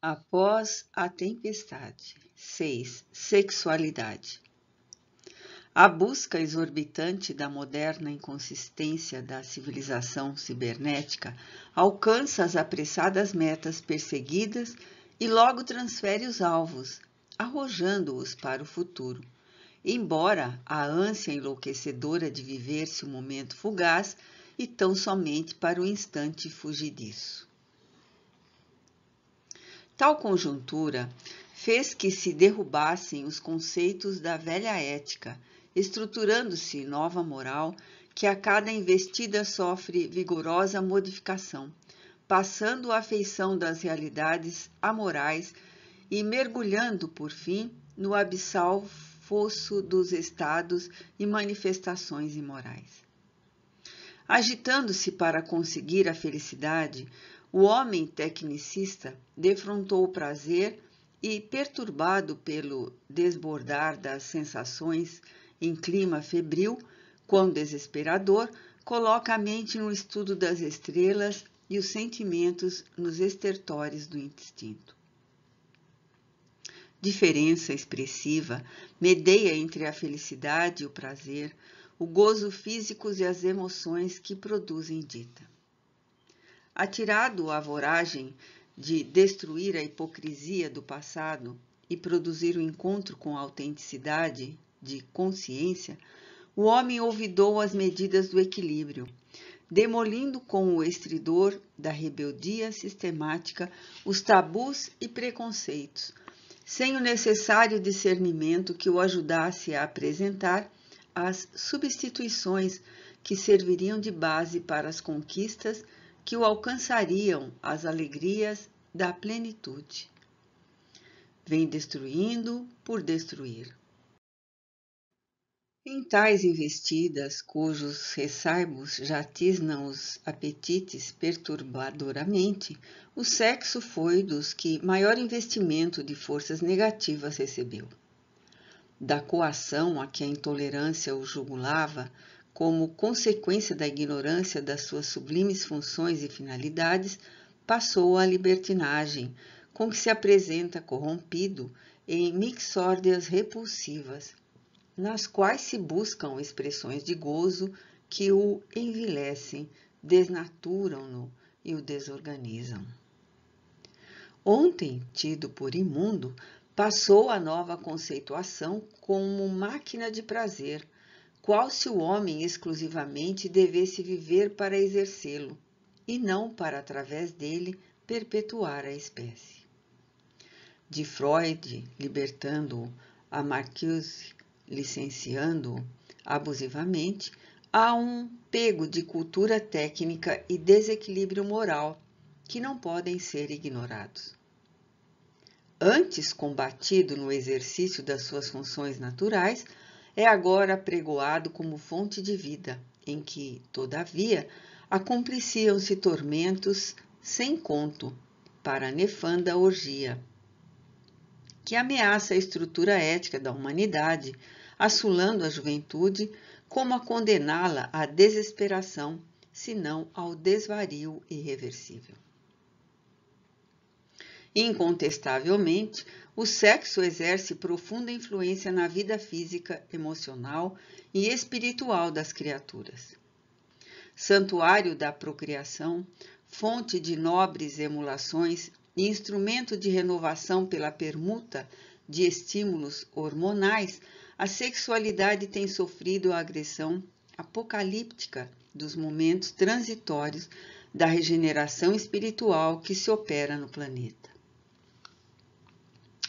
Após a tempestade. 6. Sexualidade. A busca exorbitante da moderna inconsistência da civilização cibernética alcança as apressadas metas perseguidas e logo transfere os alvos, arrojando-os para o futuro. Embora a ânsia enlouquecedora de viver-se o momento fugaz e tão somente para o instante fugidiço. Tal conjuntura fez que se derrubassem os conceitos da velha ética, estruturando-se nova moral que a cada investida sofre vigorosa modificação, passando à feição das realidades amorais e mergulhando, por fim, no abissal fosso dos estados e manifestações imorais. Agitando-se para conseguir a felicidade, o homem tecnicista defrontou o prazer e, perturbado pelo desbordar das sensações em clima febril, quão desesperador, coloca a mente no estudo das estrelas e os sentimentos nos estertores do instinto. Diferença expressiva medeia entre a felicidade e o prazer, o gozo físicos e as emoções que produzem dita. Atirado à voragem de destruir a hipocrisia do passado e produzir o encontro com a autenticidade de consciência, o homem olvidou as medidas do equilíbrio, demolindo com o estridor da rebeldia sistemática os tabus e preconceitos, sem o necessário discernimento que o ajudasse a apresentar as substituições que serviriam de base para as conquistas que o alcançariam as alegrias da plenitude. Vem destruindo por destruir. Em tais investidas, cujos ressaibos já tisnam os apetites perturbadoramente, o sexo foi dos que maior investimento de forças negativas recebeu. Da coação a que a intolerância o jugulava, como consequência da ignorância das suas sublimes funções e finalidades, passou à libertinagem, com que se apresenta corrompido em mixórdias repulsivas, nas quais se buscam expressões de gozo que o envilecem, desnaturam-no e o desorganizam. Ontem, tido por imundo, passou a nova conceituação como máquina de prazer, qual se o homem exclusivamente devesse viver para exercê-lo, e não para, através dele, perpetuar a espécie. De Freud, libertando-o, a Marcuse, licenciando-o abusivamente, há um pego de cultura técnica e desequilíbrio moral que não podem ser ignorados. Antes combatido no exercício das suas funções naturais, é agora apregoado como fonte de vida, em que, todavia, acompliciam-se tormentos sem conto para a nefanda orgia, que ameaça a estrutura ética da humanidade, assolando a juventude, como a condená-la à desesperação, se não ao desvario irreversível. Incontestavelmente, o sexo exerce profunda influência na vida física, emocional e espiritual das criaturas. Santuário da procriação, fonte de nobres emulações e instrumento de renovação pela permuta de estímulos hormonais, a sexualidade tem sofrido a agressão apocalíptica dos momentos transitórios da regeneração espiritual que se opera no planeta.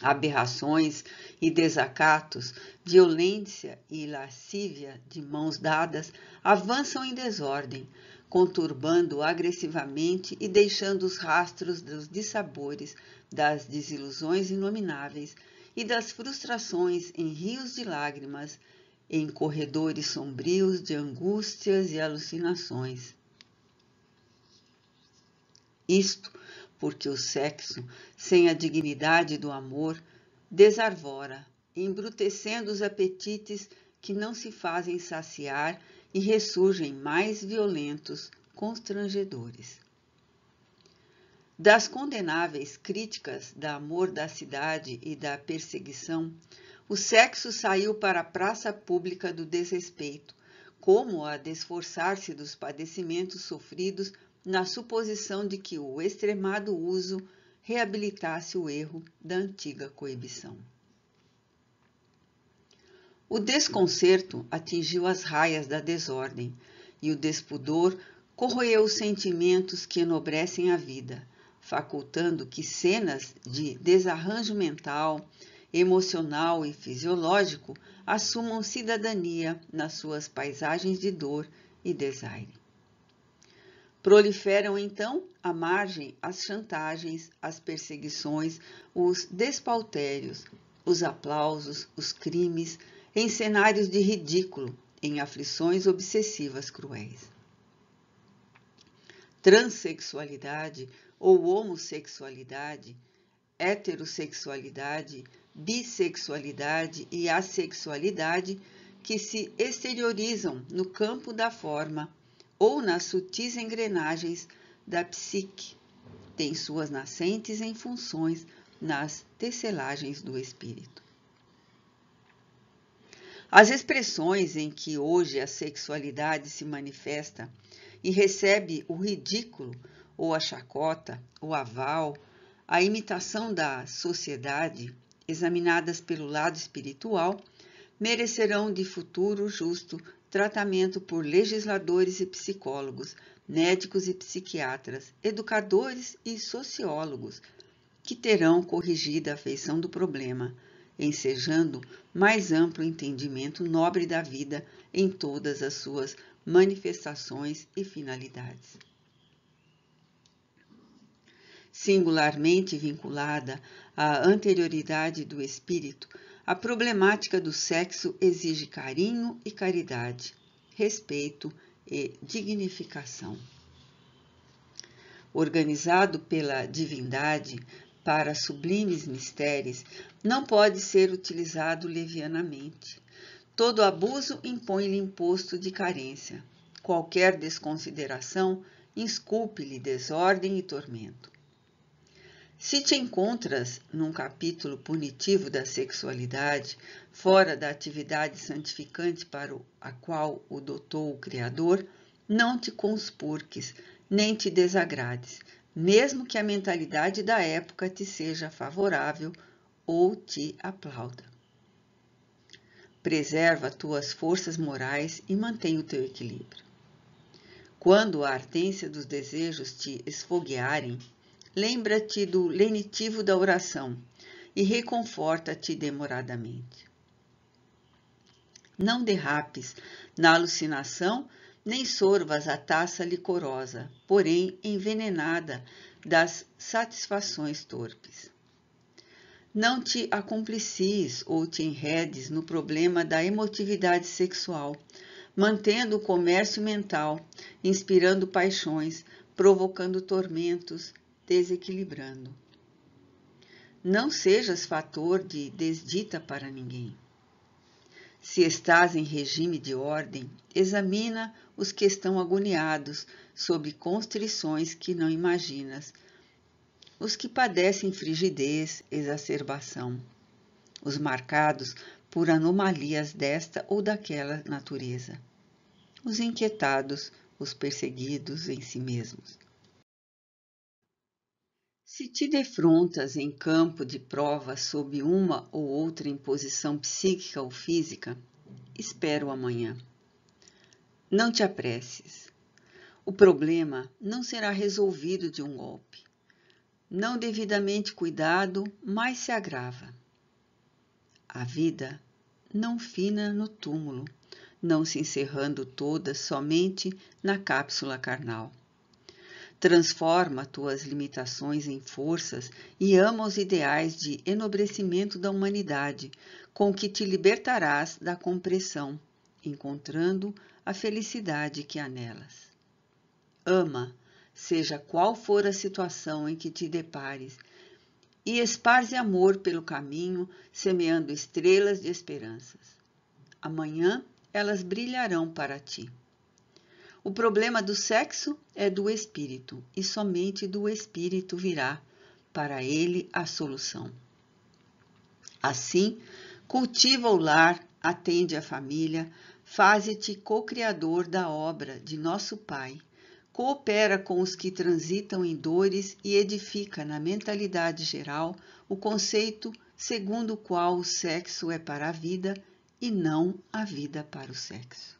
Aberrações e desacatos, violência e lascívia de mãos dadas avançam em desordem, conturbando agressivamente e deixando os rastros dos dissabores, das desilusões inomináveis e das frustrações em rios de lágrimas, em corredores sombrios de angústias e alucinações. Isto porque o sexo, sem a dignidade do amor, desarvora, embrutecendo os apetites que não se fazem saciar e ressurgem mais violentos, constrangedores. Das condenáveis críticas da mordacidade e da perseguição, o sexo saiu para a praça pública do desrespeito, como a desforçar-se dos padecimentos sofridos na suposição de que o extremado uso reabilitasse o erro da antiga coibição. O desconcerto atingiu as raias da desordem, e o despudor corroeu os sentimentos que enobrecem a vida, facultando que cenas de desarranjo mental, emocional e fisiológico assumam cidadania nas suas paisagens de dor e desaire. Proliferam então à margem as chantagens, as perseguições, os despautérios, os aplausos, os crimes, em cenários de ridículo, em aflições obsessivas cruéis. Transsexualidade ou homossexualidade, heterossexualidade, bissexualidade e assexualidade que se exteriorizam no campo da forma ou nas sutis engrenagens da psique, têm suas nascentes em funções nas tecelagens do espírito. As expressões em que hoje a sexualidade se manifesta e recebe o ridículo, ou a chacota, o aval, a imitação da sociedade, examinadas pelo lado espiritual, merecerão de futuro justo tratamento por legisladores e psicólogos, médicos e psiquiatras, educadores e sociólogos, que terão corrigido a feição do problema, ensejando mais amplo entendimento nobre da vida em todas as suas manifestações e finalidades. Singularmente vinculada à anterioridade do espírito, a problemática do sexo exige carinho e caridade, respeito e dignificação. Organizado pela divindade para sublimes mistérios, não pode ser utilizado levianamente. Todo abuso impõe-lhe imposto de carência. Qualquer desconsideração insculpe-lhe desordem e tormento. Se te encontras num capítulo punitivo da sexualidade, fora da atividade santificante para a qual o dotou o Criador, não te conspurques, nem te desagrades, mesmo que a mentalidade da época te seja favorável ou te aplauda. Preserva tuas forças morais e mantém o teu equilíbrio. Quando a ardência dos desejos te esfoguearem, lembra-te do lenitivo da oração e reconforta-te demoradamente. Não derrapes na alucinação, nem sorvas a taça licorosa, porém envenenada das satisfações torpes. Não te acomplicies ou te enredes no problema da emotividade sexual, mantendo o comércio mental, inspirando paixões, provocando tormentos, desequilibrando. Não sejas fator de desdita para ninguém. Se estás em regime de ordem, examina os que estão agoniados sob constrições que não imaginas, os que padecem frigidez, exacerbação, os marcados por anomalias desta ou daquela natureza, os inquietados, os perseguidos em si mesmos. Se te defrontas em campo de prova sob uma ou outra imposição psíquica ou física, espera o amanhã. Não te apresses. O problema não será resolvido de um golpe. Não devidamente cuidado, mais se agrava. A vida não fina no túmulo, não se encerrando toda somente na cápsula carnal. Transforma tuas limitações em forças e ama os ideais de enobrecimento da humanidade, com que te libertarás da compressão, encontrando a felicidade que há nelas. Ama, seja qual for a situação em que te depares, e esparze amor pelo caminho, semeando estrelas de esperanças. Amanhã elas brilharão para ti. O problema do sexo é do espírito, e somente do espírito virá para ele a solução. Assim, cultiva o lar, atende a família, faze-te co-criador da obra de nosso Pai, coopera com os que transitam em dores e edifica na mentalidade geral o conceito segundo o qual o sexo é para a vida e não a vida para o sexo.